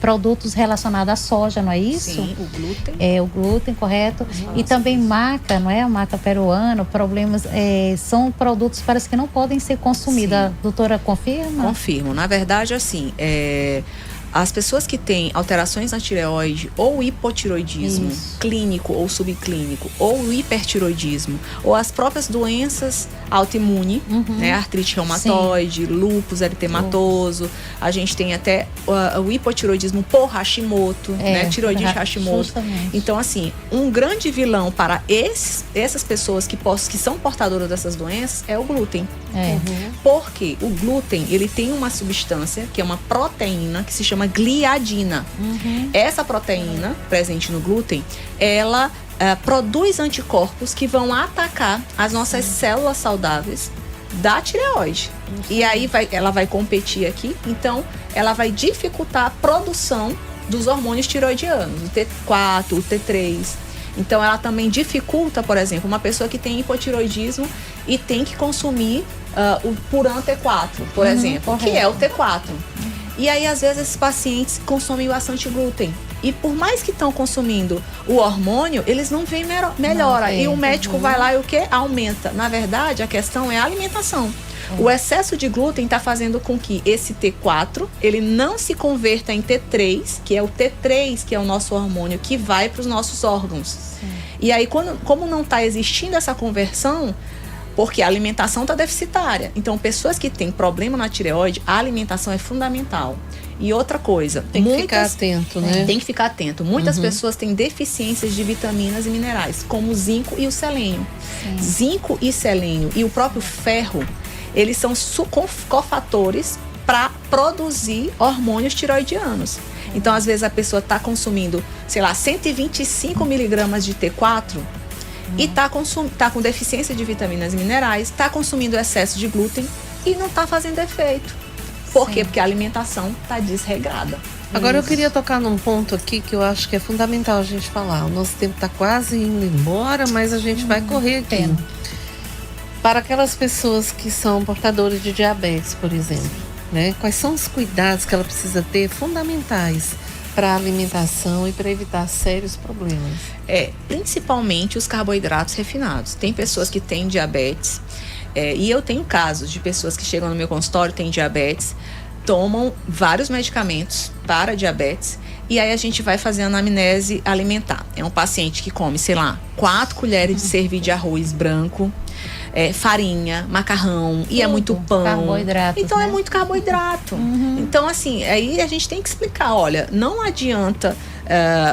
produtos relacionados à soja, não é isso? Sim, o glúten. É, o glúten, correto. E também maca, não é? A maca peruana, problemas, são produtos parece que não podem ser consumidos. A doutora confirma? Confirmo. Na verdade, assim, as pessoas que têm alterações na tireoide, ou hipotiroidismo clínico ou subclínico, ou hipertiroidismo, ou as próprias doenças autoimunes, né, artrite reumatoide, lúpus eritematoso, a gente tem até o hipotiroidismo por Hashimoto, né, tiroidite Hashimoto. Justamente. Então, assim, um grande vilão para essas pessoas que são portadoras dessas doenças é o glúten. Porque o glúten, ele tem uma substância que é uma proteína que se chama gliadina. Essa proteína presente no glúten, ela produz anticorpos que vão atacar as nossas células saudáveis da tireoide. E aí ela vai competir aqui, então ela vai dificultar a produção dos hormônios tiroidianos, o T4, o T3. Então ela também dificulta, por exemplo, uma pessoa que tem hipotiroidismo e tem que consumir o Puran T4, por exemplo, que é o T4. E aí, às vezes, esses pacientes consomem bastante glúten. E por mais que estão consumindo o hormônio, eles não veem melhora. E o médico vai lá e o quê? Aumenta. Na verdade, a questão é a alimentação. O excesso de glúten está fazendo com que esse T4, ele não se converta em T3, que é o T3, que é o nosso hormônio que vai para os nossos órgãos. E aí, como não está existindo essa conversão, porque a alimentação está deficitária. Então, pessoas que têm problema na tireoide, a alimentação é fundamental. E outra coisa... Tem que ficar atento, né? Tem que ficar atento. Muitas pessoas têm deficiências de vitaminas e minerais, como o zinco e o selênio. Zinco e selênio e o próprio ferro, eles são cofatores para produzir hormônios tiroidianos. Então, às vezes, a pessoa está consumindo, sei lá, 125 miligramas de T4... e tá com deficiência de vitaminas e minerais, está consumindo excesso de glúten e não está fazendo efeito. Por quê? Porque a alimentação está desregrada. Agora eu queria tocar num ponto aqui que eu acho que é fundamental a gente falar. O nosso tempo está quase indo embora, mas a gente vai correr aqui. Para aquelas pessoas que são portadores de diabetes, por exemplo, né? Quais são os cuidados que ela precisa ter fundamentais para a alimentação e para evitar sérios problemas? Principalmente os carboidratos refinados. Tem pessoas que têm diabetes, e eu tenho casos de pessoas que chegam no meu consultório, têm diabetes, tomam vários medicamentos para diabetes, e aí a gente vai fazer a anamnese alimentar. É um paciente que come, sei lá, 4 colheres de servir de arroz branco, farinha, macarrão, e é muito pão. Carboidrato. Então é muito carboidrato. Então, assim, aí a gente tem que explicar, olha, não adianta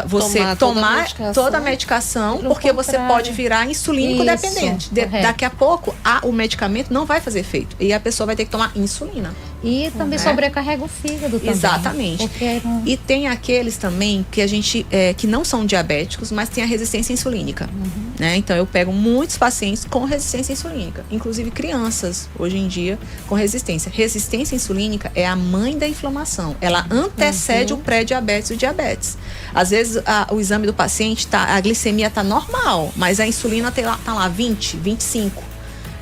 você tomar toda a medicação, porque você pode virar insulínico dependente. Daqui a pouco, o medicamento não vai fazer efeito. E a pessoa vai ter que tomar insulina. E também sobrecarrega o fígado também. Exatamente. E tem aqueles também que a gente que não são diabéticos, mas tem a resistência insulínica. Né? Então eu pego muitos pacientes com resistência insulínica, inclusive crianças hoje em dia com resistência. Resistência insulínica é a mãe da inflamação. Ela antecede o pré-diabetes e o diabetes. Às vezes o exame do paciente a glicemia está normal, mas a insulina tá lá 20, 25,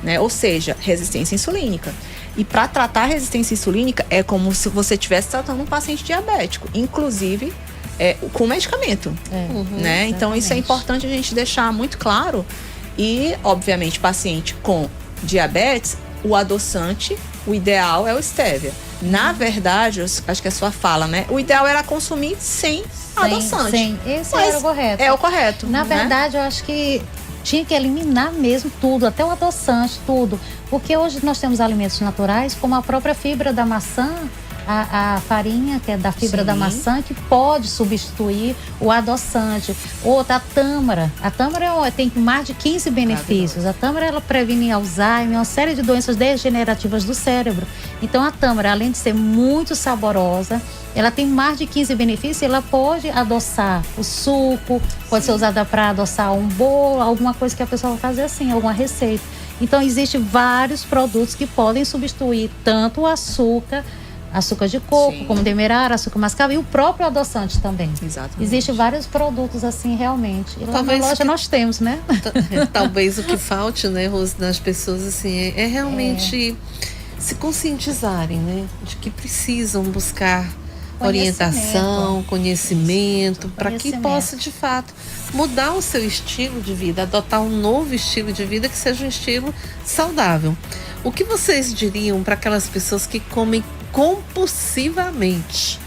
né? Ou seja, resistência insulínica. E para tratar a resistência insulínica é como se você estivesse tratando um paciente diabético, inclusive com medicamento. Né? Então isso é importante a gente deixar muito claro. E, obviamente, paciente com diabetes, o adoçante, o ideal é o stevia. Na verdade, acho que é a sua fala, né? O ideal era consumir sem adoçante. Sim, esse era o correto. É o correto. Na verdade, eu acho que tinha que eliminar mesmo tudo, até o adoçante, tudo. Porque hoje nós temos alimentos naturais, como a própria fibra da maçã, a farinha, que é da fibra da maçã, que pode substituir o adoçante. Outra, a tâmara. A tâmara tem mais de 15 benefícios. A tâmara, ela previne Alzheimer, uma série de doenças degenerativas do cérebro. Então, a tâmara, além de ser muito saborosa, ela tem mais de 15 benefícios. Ela pode adoçar o suco, pode ser usada para adoçar um bolo, alguma coisa que a pessoa vai fazer assim, alguma receita. Então, existem vários produtos que podem substituir tanto o açúcar de coco, como demerara, açúcar mascavo e o próprio adoçante também. Exatamente. Existem vários produtos assim, realmente. E lá na loja nós temos, né? Talvez o que falte, né, Rose, nas pessoas, assim, é realmente se conscientizarem, né, de que precisam buscar orientação, conhecimento, para que possa, de fato, mudar o seu estilo de vida, adotar um novo estilo de vida que seja um estilo saudável. O que vocês diriam para aquelas pessoas que comem compulsivamente?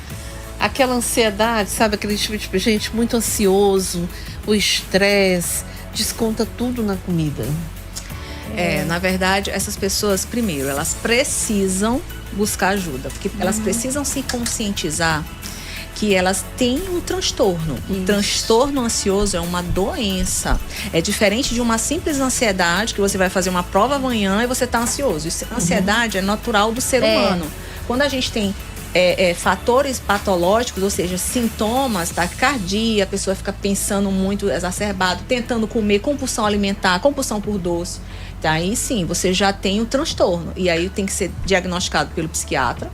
Aquela ansiedade, sabe? Aquele tipo de gente muito ansioso, o estresse, desconta tudo na comida. Na verdade, essas pessoas, primeiro, elas precisam buscar ajuda, porque elas precisam se conscientizar que elas têm um transtorno. O transtorno ansioso é uma doença. É diferente de uma simples ansiedade, que você vai fazer uma prova amanhã e você está ansioso. Ansiedade é natural do ser humano. Quando a gente tem fatores patológicos, ou seja, sintomas, taquicardia, a pessoa fica pensando muito exacerbado, tentando comer, compulsão alimentar, compulsão por doce, aí sim, você já tem o transtorno. E aí tem que ser diagnosticado pelo psiquiatra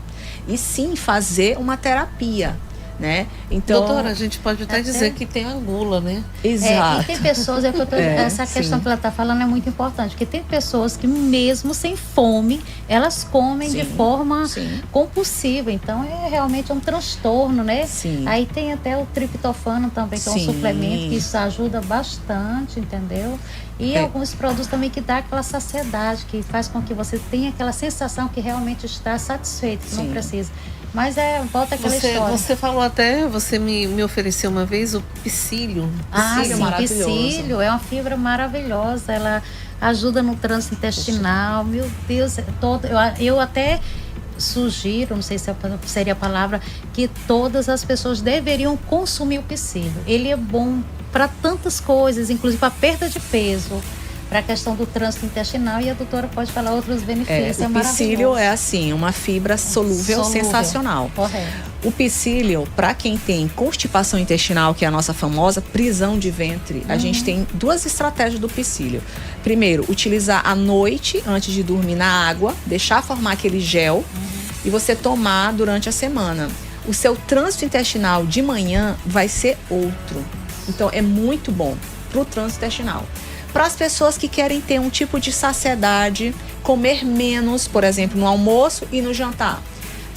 e sim fazer uma terapia, né? Então, doutora, a gente pode até dizer que tem a gula, né? Exato. E tem pessoas, essa questão que ela está falando é muito importante, porque tem pessoas que mesmo sem fome, elas comem de forma compulsiva, então é realmente um transtorno, né? Aí tem até o triptofano também, que é um suplemento que isso ajuda bastante, entendeu? E alguns produtos também que dá aquela saciedade, que faz com que você tenha aquela sensação que realmente está satisfeito, que não precisa. Mas volta aquela história. Você falou até, você me ofereceu uma vez o psyllium. Psyllium é uma fibra maravilhosa, ela ajuda no trânsito intestinal, meu Deus, eu até sugiro, não sei se seria a palavra, que todas as pessoas deveriam consumir o psyllium. Ele é bom para tantas coisas, inclusive para perda de peso, para a questão do trânsito intestinal, e a doutora pode falar outros benefícios. O psyllium é assim, uma fibra solúvel sensacional. Correto. O psyllium, para quem tem constipação intestinal, que é a nossa famosa prisão de ventre, a gente tem duas estratégias do psyllium. Primeiro, utilizar à noite, antes de dormir, na água, deixar formar aquele gel e você tomar durante a semana. O seu trânsito intestinal de manhã vai ser outro. Então, é muito bom para o trânsito intestinal. Para as pessoas que querem ter um tipo de saciedade, comer menos, por exemplo, no almoço e no jantar.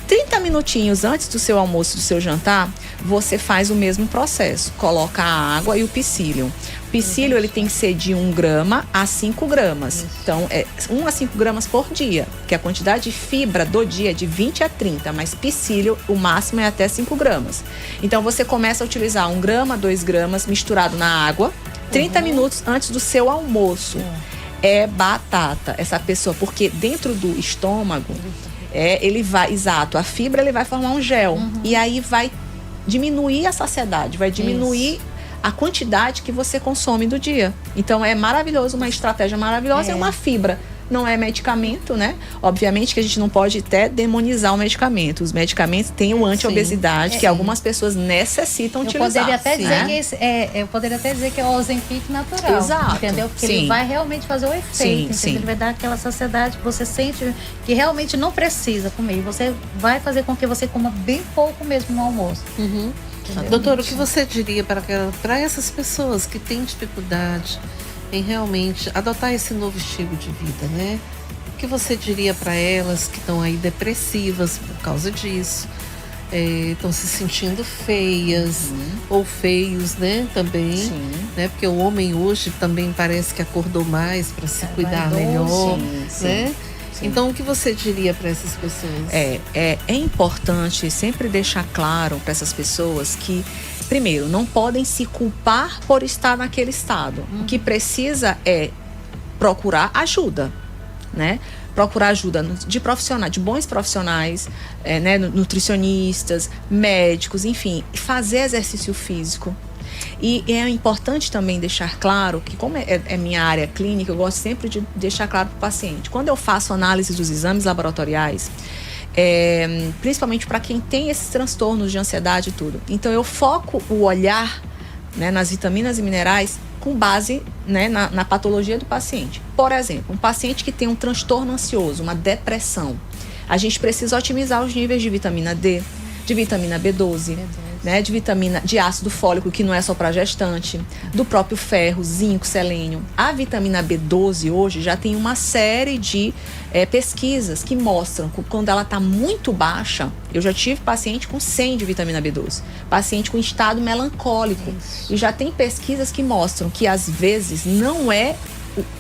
30 minutinhos antes do seu almoço e do seu jantar, você faz o mesmo processo. Coloca a água e o psyllium. O psyllium, ele tem que ser de 1 grama a 5 gramas. Então, é 1 a 5 gramas por dia, que a quantidade de fibra do dia é de 20 a 30, mas psyllium, o máximo é até 5 gramas. Então, você começa a utilizar 1 grama, 2 gramas, misturado na água, 30 minutos antes do seu almoço. É batata essa pessoa, porque dentro do estômago, ele vai, a fibra, ele vai formar um gel. E aí vai diminuir a saciedade, vai diminuir a quantidade que você consome do dia. Então é maravilhoso, uma estratégia maravilhosa, é uma fibra. Não é medicamento, né? Obviamente que a gente não pode até demonizar o medicamento. Os medicamentos têm o anti-obesidade, que algumas pessoas necessitam utilizar. Eu poderia até dizer que é o Ozempic natural. Exato. Entendeu? Porque ele vai realmente fazer o efeito. Ele vai dar aquela saciedade que você sente que realmente não precisa comer. Você vai fazer com que você coma bem pouco mesmo no almoço. Doutora, o que você diria para essas pessoas que têm dificuldade em realmente adotar esse novo estilo de vida, né? O que você diria para elas que estão aí depressivas por causa disso, estão se sentindo feias ou feios, né? Também, né? Porque o homem hoje também parece que acordou mais para se cuidar melhor, né? Então, o que você diria para essas pessoas? É importante sempre deixar claro para essas pessoas que, primeiro, não podem se culpar por estar naquele estado. O que precisa é procurar ajuda, né? Procurar ajuda de profissionais, de bons profissionais, né? Nutricionistas, médicos, enfim, fazer exercício físico. E é importante também deixar claro que, como é minha área clínica, eu gosto sempre de deixar claro para o paciente. Quando eu faço análise dos exames laboratoriais, principalmente para quem tem esses transtornos de ansiedade e tudo, então eu foco o olhar né, nas vitaminas e minerais com base, né, na patologia do paciente. Por exemplo, um paciente que tem um transtorno ansioso, uma depressão, a gente precisa otimizar os níveis de vitamina D, de vitamina B12, né, de ácido fólico, que não é só para gestante, do próprio ferro, zinco, selênio. A vitamina B12 hoje já tem uma série de pesquisas que mostram que quando ela está muito baixa, eu já tive paciente com 100 de vitamina B12, paciente com estado melancólico. E já tem pesquisas que mostram que às vezes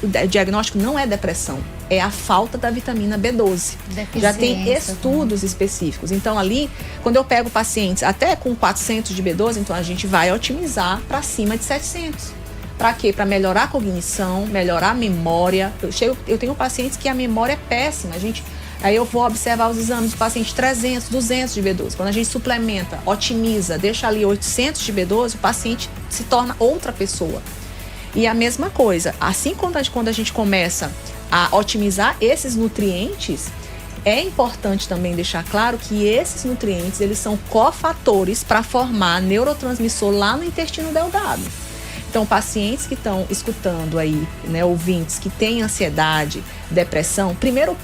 o diagnóstico não é depressão, é a falta da vitamina B12. Já tem estudos específicos. Então ali, quando eu pego pacientes até com 400 de B12, então a gente vai otimizar para cima de 700. Para quê? Para melhorar a cognição, melhorar a memória. Eu tenho pacientes que a memória é péssima. Aí eu vou observar os exames do paciente 300, 200 de B12. Quando a gente suplementa, otimiza, deixa ali 800 de B12, o paciente se torna outra pessoa. E a mesma coisa, assim quando a gente começa a otimizar esses nutrientes, é importante também deixar claro que esses nutrientes, eles são cofatores para formar neurotransmissor lá no intestino delgado. Então, pacientes que estão escutando aí, né, ouvintes que têm ansiedade, depressão, primeiro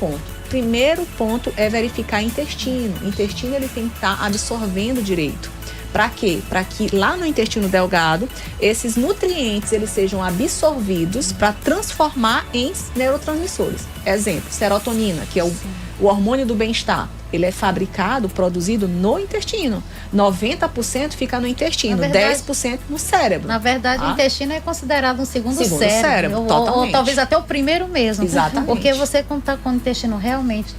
ponto é verificar intestino. O intestino, ele tem que estar absorvendo direito. Para quê? Para que lá no intestino delgado, esses nutrientes eles sejam absorvidos para transformar em neurotransmissores. Exemplo, serotonina, que é o hormônio do bem-estar. Ele é fabricado, produzido no intestino. 90% fica no intestino, verdade, 10% no cérebro. Na verdade, o intestino é considerado um segundo cérebro. Totalmente. Ou talvez até o primeiro mesmo. Exatamente. Porque você, quando está com o intestino realmente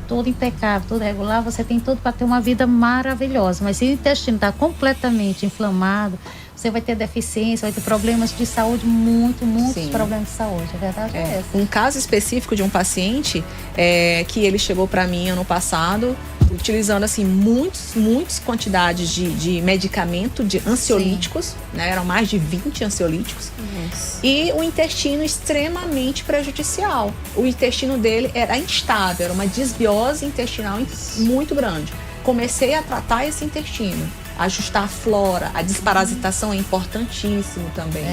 todo impecável, tudo regular, você tem tudo para ter uma vida maravilhosa. Mas se o intestino está completamente inflamado, você vai ter deficiência, vai ter problemas de saúde, muitos problemas de saúde. A verdade é essa. Um caso específico de um paciente que ele chegou para mim ano passado, utilizando assim muitas quantidades de medicamento, de ansiolíticos, né? Eram mais de 20 ansiolíticos. E o intestino extremamente prejudicial. O intestino dele era instável, era uma disbiose intestinal muito grande. Comecei a tratar esse intestino, ajustar a flora, a desparasitação é importantíssimo também,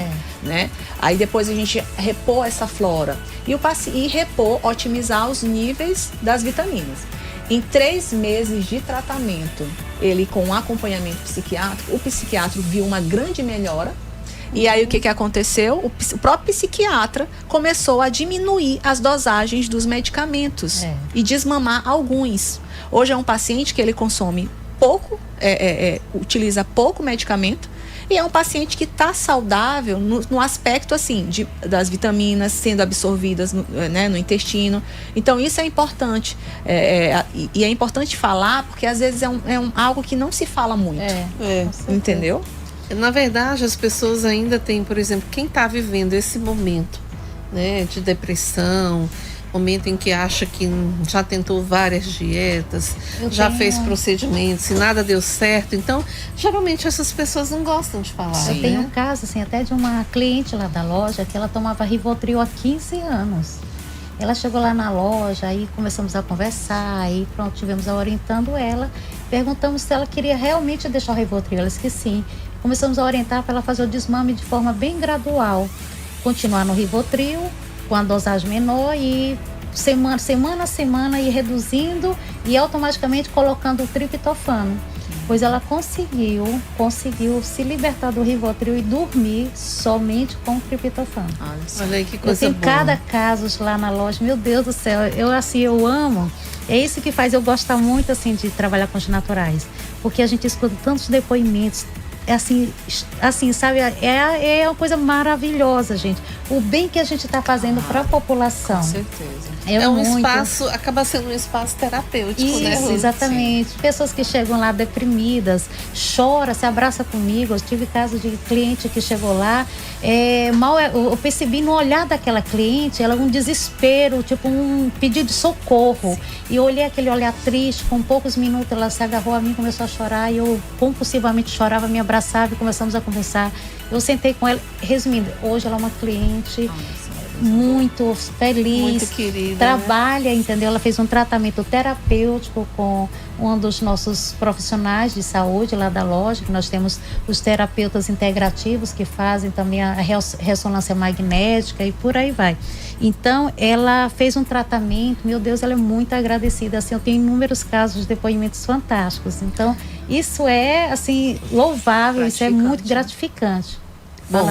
né? Aí depois a gente repor essa flora e repor, otimizar os níveis das vitaminas. Em 3 meses de tratamento, ele com um acompanhamento psiquiátrico, o psiquiatra viu uma grande melhora. E aí o que aconteceu? O próprio psiquiatra começou a diminuir as dosagens dos medicamentos e desmamar alguns. Hoje é um paciente que ele consome pouco, utiliza pouco medicamento, e é um paciente que está saudável no aspecto assim das vitaminas sendo absorvidas no intestino. Então isso é importante, e é importante falar porque às vezes é algo que não se fala muito, entendeu? Na verdade, as pessoas ainda têm, por exemplo, quem está vivendo esse momento, né, de depressão, momento em que acha que já tentou várias dietas, fez procedimentos e nada deu certo. Então, geralmente essas pessoas não gostam de falar. Eu tenho um caso assim, até de uma cliente lá da loja que ela tomava Rivotril há 15 anos. Ela chegou lá na loja, aí começamos a conversar, aí pronto, tivemos orientando ela. Perguntamos se ela queria realmente deixar o Rivotril. Ela disse que sim. Começamos a orientar para ela fazer o desmame de forma bem gradual. Continuar no Rivotril, com a dosagem menor e semana a semana ir reduzindo e automaticamente colocando o triptofano. Pois ela conseguiu se libertar do Rivotril e dormir somente com o triptofano. Olha aí que coisa boa. Eu tenho cada caso lá na loja, meu Deus do céu, eu amo. É isso que faz eu gostar muito assim de trabalhar com os naturais, porque a gente escuta tantos depoimentos. Assim, sabe, é uma coisa maravilhosa, gente. O bem que a gente está fazendo para a população. Com certeza. É um espaço, acaba sendo um espaço terapêutico, né? Isso, exatamente. Sim. Pessoas que chegam lá deprimidas, chora, se abraça comigo. Eu tive caso de cliente que chegou lá, eu percebi no olhar daquela cliente, ela um desespero, tipo um pedido de socorro. Sim. E eu olhei aquele olhar triste, com poucos minutos ela se agarrou a mim, começou a chorar, e eu compulsivamente chorava, me abraçava e começamos a conversar. Eu sentei com ela, resumindo, hoje ela é uma cliente muito feliz. Muito querida. Trabalha, né? Entendeu? Ela fez um tratamento terapêutico com um dos nossos profissionais de saúde lá da loja, que nós temos os terapeutas integrativos que fazem também a ressonância magnética e por aí vai. Então, ela fez um tratamento, meu Deus, ela é muito agradecida, assim, eu tenho inúmeros casos de depoimentos fantásticos. Então, isso é, assim, louvável, isso é muito gratificante. Bom,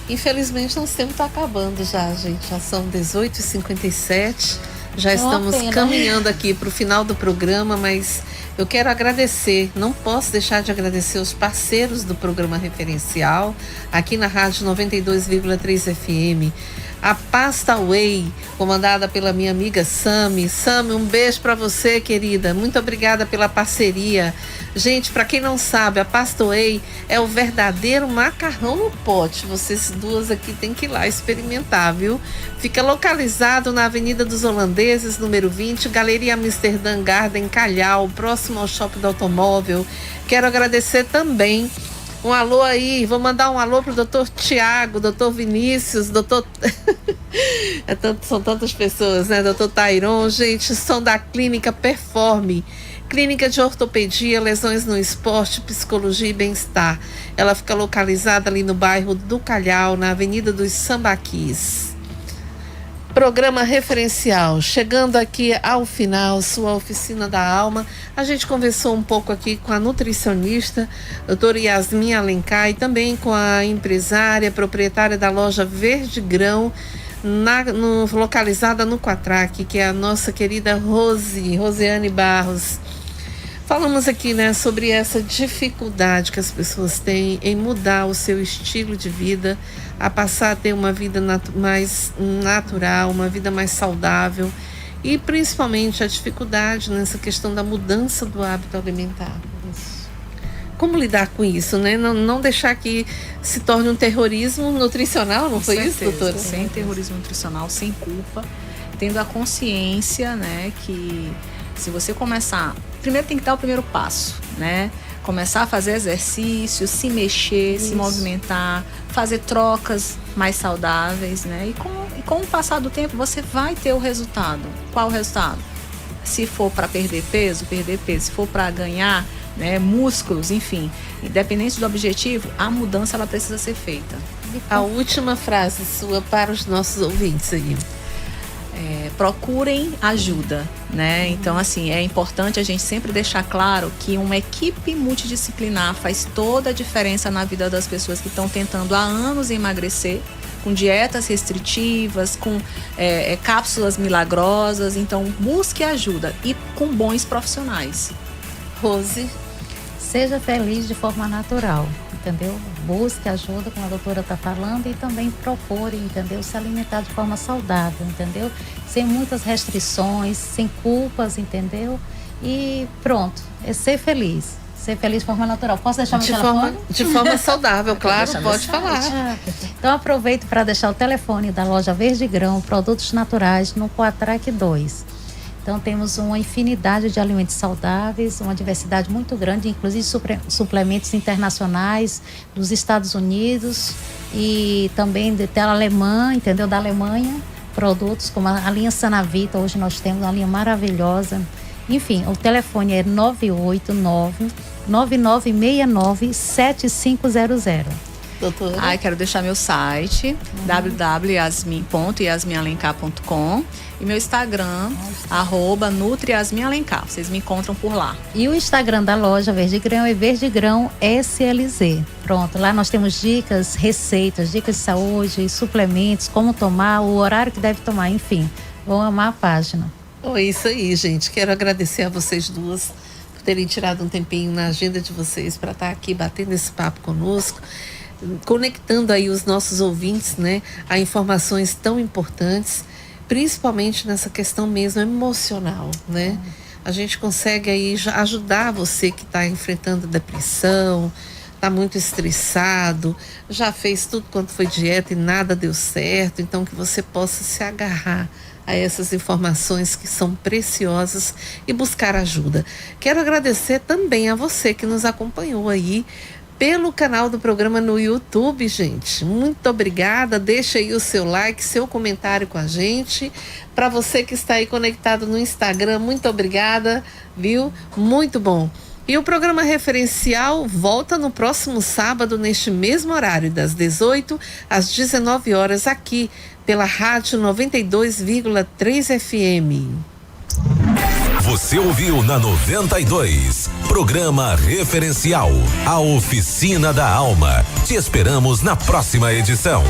infelizmente nosso tempo está acabando já, gente. Já são 18h57. Já estamos caminhando aqui para o final do programa, mas eu quero agradecer, não posso deixar de agradecer os parceiros do programa Referencial, aqui na Rádio 92,3 FM. A Pasta Whey, comandada pela minha amiga Sami. Sami, um beijo para você, querida. Muito obrigada pela parceria. Gente, para quem não sabe, a Pasta Whey é o verdadeiro macarrão no pote. Vocês duas aqui têm que ir lá experimentar, viu? Fica localizado na Avenida dos Holandeses, número 20, Galeria Amsterdã Garden, Calhau, próximo ao Shopping do Automóvel. Quero agradecer também. Um alô aí, vou mandar um alô pro doutor Tiago, doutor Vinícius, doutor... são tantas pessoas, né? Doutor Tairon, gente, são da Clínica Performe. Clínica de Ortopedia, Lesões no Esporte, Psicologia e Bem-Estar. Ela fica localizada ali no bairro do Calhau, na Avenida dos Sambaquis. Programa Referencial, chegando aqui ao final, sua Oficina da Alma. A gente conversou um pouco aqui com a nutricionista, doutora Yasmin Alencar, e também com a empresária, proprietária da loja Verde Grão, localizada no Quatraque, que é a nossa querida Rosiane Barros. Falamos aqui, né, sobre essa dificuldade que as pessoas têm em mudar o seu estilo de vida, a passar a ter uma vida mais natural, uma vida mais saudável, e principalmente a dificuldade nessa questão da mudança do hábito alimentar. Como lidar com isso, né? Não deixar que se torne um terrorismo nutricional, não foi isso, doutora? Sem terrorismo nutricional, sem culpa, tendo a consciência, né, que se você começar... Primeiro tem que dar o primeiro passo, né? Começar a fazer exercício, se mexer, se movimentar, fazer trocas mais saudáveis, né? E com o passar do tempo você vai ter o resultado. Qual o resultado? Se for para perder peso. Se for para ganhar, né, músculos, enfim, independente do objetivo, a mudança ela precisa ser feita. A última frase sua para os nossos ouvintes aí. Procurem ajuda, né? Então, assim, é importante a gente sempre deixar claro que uma equipe multidisciplinar faz toda a diferença na vida das pessoas que estão tentando há anos emagrecer, com dietas restritivas, com cápsulas milagrosas. Então, busque ajuda e com bons profissionais. Rose? Seja feliz de forma natural, entendeu? Busque ajuda, como a doutora está falando, e também procure, entendeu? Se alimentar de forma saudável, entendeu? Sem muitas restrições, sem culpas, entendeu? E pronto, é ser feliz. Ser feliz de forma natural. Posso deixar meu telefone? De forma saudável, claro, pode falar. Então aproveito para deixar o telefone da loja Verde Grão, produtos naturais, no Quatraque 2. Então temos uma infinidade de alimentos saudáveis, uma diversidade muito grande, inclusive suplementos internacionais dos Estados Unidos e também da Alemanha, entendeu? Da Alemanha, produtos como a linha Sanavita, hoje nós temos uma linha maravilhosa. Enfim, o telefone é 989-9969-7500. Doutora? Quero deixar meu site, www.yasmin.yasminalencar.com, e meu Instagram, @NutriYasminAlencar. Vocês me encontram por lá. E o Instagram da loja Verde Grão é Verde Grão SLZ. Pronto, lá nós temos dicas, receitas, dicas de saúde, suplementos, como tomar, o horário que deve tomar, enfim. Vão amar a página. Isso aí, gente. Quero agradecer a vocês duas por terem tirado um tempinho na agenda de vocês para estar aqui batendo esse papo conosco, conectando aí os nossos ouvintes, né, a informações tão importantes, principalmente nessa questão mesmo emocional, né? A gente consegue aí ajudar você que está enfrentando depressão, está muito estressado, já fez tudo quanto foi dieta e nada deu certo, então que você possa se agarrar a essas informações que são preciosas e buscar ajuda. Quero agradecer também a você que nos acompanhou aí pelo canal do programa no YouTube, gente. Muito obrigada. Deixa aí o seu like, seu comentário com a gente. Para você que está aí conectado no Instagram, muito obrigada, viu? Muito bom. E o programa Referencial volta no próximo sábado, neste mesmo horário, das 18 às 19 horas, aqui pela Rádio 92,3 FM. Você ouviu na 92, programa Referencial, a Oficina da Alma. Te esperamos na próxima edição.